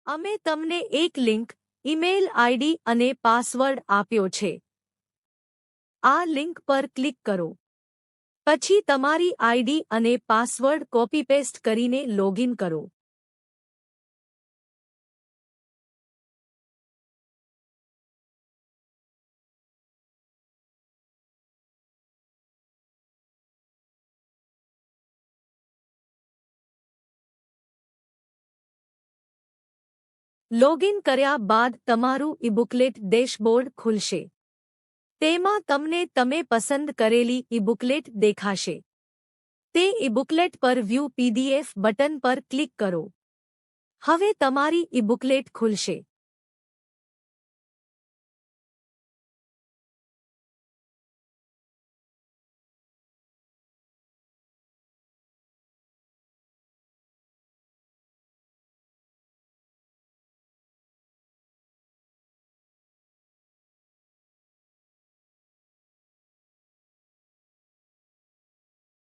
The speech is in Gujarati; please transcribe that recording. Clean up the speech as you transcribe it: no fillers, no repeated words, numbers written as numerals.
અમે તમને એક લિંક, ઈમેલ આઈડી અને પાસવર્ડ આપ્યો છે. આ લિંક પર ક્લિક કરો. પછી તમારી આઈડી અને પાસવર્ડ કોપી પેસ્ટ કરીને લોગિન કરો. લોગિન કર્યા બાદ તમારું ઈબુકલેટ ડેશબોર્ડ ખુલશે. તેમાં તમને તમે પસંદ કરેલી ઈબુકલેટ દેખાશે. તે ઈબુકલેટ પર વ્યૂ પીડીએફ બટન પર ક્લિક કરો. હવે તમારી ઈબુકલેટ ખુલશે.